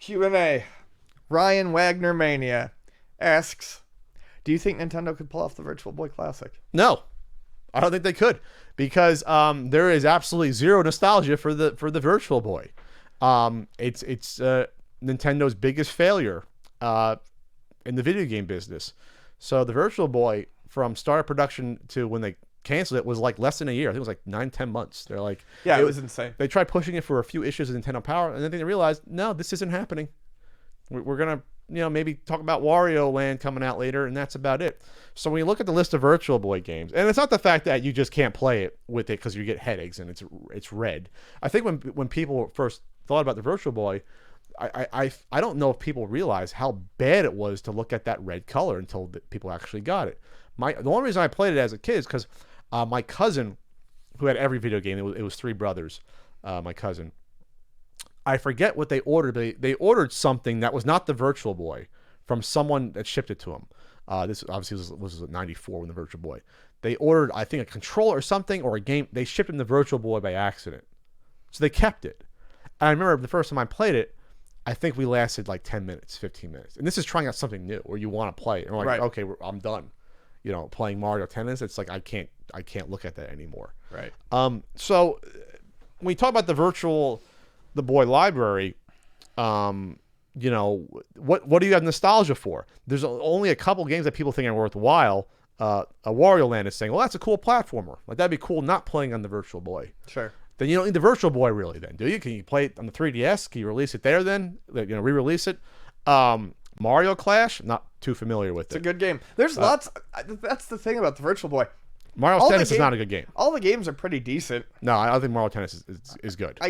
Q&A. Ryan Wagner Mania asks, do you think Nintendo could pull off the Virtual Boy Classic? No, I don't think they could, because there is absolutely zero nostalgia for the Virtual Boy. It's Nintendo's biggest failure in the video game business. So the Virtual Boy, from start of production to when they canceled it, was like less than a year. I think it was like 9-10 months. They're like, yeah, it was insane. They tried pushing it for a few issues of Nintendo Power, and then they realized, no, this isn't happening. We're gonna, maybe talk about Wario Land coming out later, and that's about it. So when you look at the list of Virtual Boy games, and it's not the fact that you just can't play it with it because you get headaches and it's red. I think when people first thought about the Virtual Boy, I don't know if people realize how bad it was to look at that red color until people actually got it. The only reason I played it as a kid is because my cousin, who had every video game, it was three brothers, my cousin. I forget what they ordered, but they ordered something that was not the Virtual Boy from someone that shipped it to them. This obviously was 94 when the Virtual Boy. They ordered, I think, a controller or something, or a game. They shipped them the Virtual Boy by accident. So they kept it. And I remember the first time I played it, I think we lasted like 10 minutes, 15 minutes. And this is trying out something new where you want to play it. And we're like, okay, I'm done. Playing Mario Tennis, it's like I can't look at that anymore. Right. So when we talk about the Boy library, what do you have nostalgia for? There's only a couple games that people think are worthwhile. A Wario Land is saying, well, that's a cool platformer. Like, that'd be cool not playing on the Virtual Boy. Sure. Then you don't need the Virtual Boy really then, do you? Can you play it on the 3DS? Can you release it there then? Re-release it? Mario Clash, not too familiar with it. It's a good game. There's lots. That's the thing about the Virtual Boy. Mario Tennis is not a good game. All the games are pretty decent. No, I don't think Mario Tennis is good.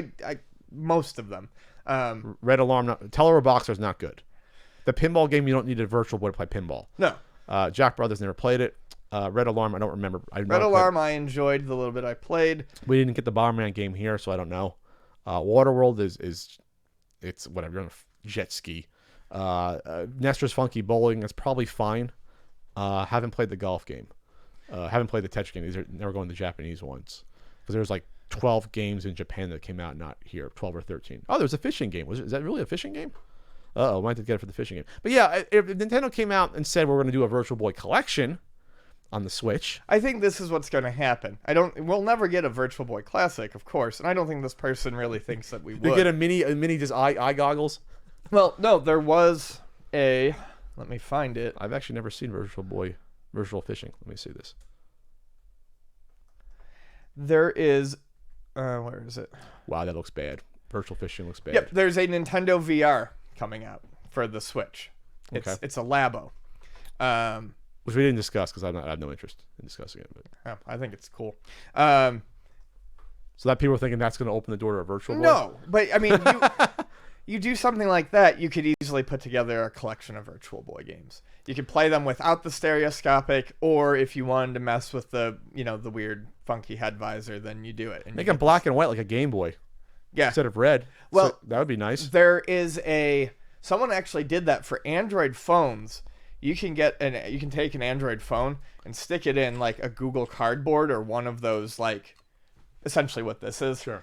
Most of them. Red Alarm, Teller Boxer is not good. The pinball game, you don't need a Virtual Boy to play pinball. No. Jack Brothers never played it. Red Alarm, I don't remember. Red Alarm, I enjoyed the little bit I played. We didn't get the Bomberman game here, so I don't know. Waterworld it's whatever. You're on a jet ski. Nestor's Funky Bowling, that's probably fine. Haven't played the golf game. Haven't played the Tetris game. These are never going to the Japanese ones, because there's like 12 games in Japan that came out, not here. 12 or 13. Oh, there's a fishing game. Is that really a fishing game? I might have to get it for the fishing game. But yeah, if Nintendo came out and said we're going to do a Virtual Boy collection on the Switch, I think this is what's going to happen. We'll never get a Virtual Boy Classic, of course, and I don't think this person really thinks that we would. You get a mini just eye goggles. Well, no, there was a. Let me find it. I've actually never seen Virtual Fishing. Let me see this. There is. Where is it? Wow, that looks bad. Virtual Fishing looks bad. Yep, there's a Nintendo VR coming out for the Switch. It's a Labo. Which we didn't discuss because I have no interest in discussing it. But yeah, I think it's cool. So that people are thinking that's going to open the door to a Virtual Boy? No, but I mean, you do something like that, you could easily put together a collection of Virtual Boy games. You could play them without the stereoscopic, or if you wanted to mess with the weird funky head visor, then you do it. And make them black and white like a Game Boy. Yeah. Instead of red. Well, so that would be nice. There is someone actually did that for Android phones. You can take an Android phone and stick it in like a Google Cardboard or one of those, like, essentially what this is. Sure.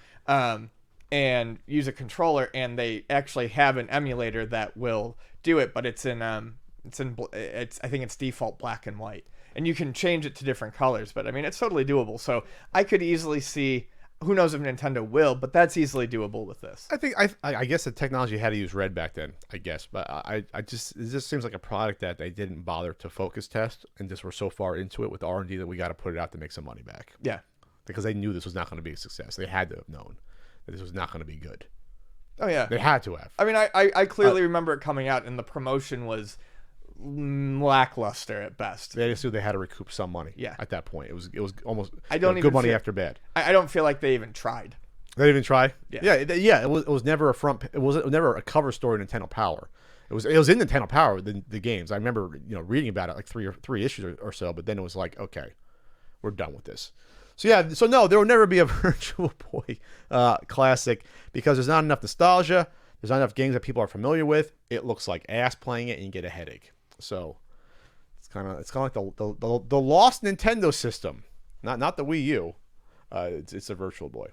And use a controller, and they actually have an emulator that will do it, but I think it's default black and white, and you can change it to different colors. But I mean, it's totally doable. So I could easily see. Who knows if Nintendo will, but that's easily doable with this. I guess the technology had to use red back then, I guess, but it just seems like a product that they didn't bother to focus test, and just were so far into it with R&D that we got to put it out to make some money back. Yeah, because they knew this was not going to be a success. They had to have known that this was not going to be good. Oh yeah, they had to have. I mean, I clearly remember it coming out, and the promotion was lackluster at best. They assumed they had to recoup some money. Yeah. At that point, it was almost good money after bad. I don't feel like they even tried. They didn't even try. Yeah. It was never it was never a cover story in Nintendo Power. It was in Nintendo Power, the games. I remember reading about it like three issues or so, but then it was like, okay, we're done with this. So no, there will never be a Virtual Boy Classic because there's not enough nostalgia. There's not enough games that people are familiar with. It looks like ass playing it, and you get a headache. So it's kind of like the lost Nintendo system, not the Wii U. It's a Virtual Boy.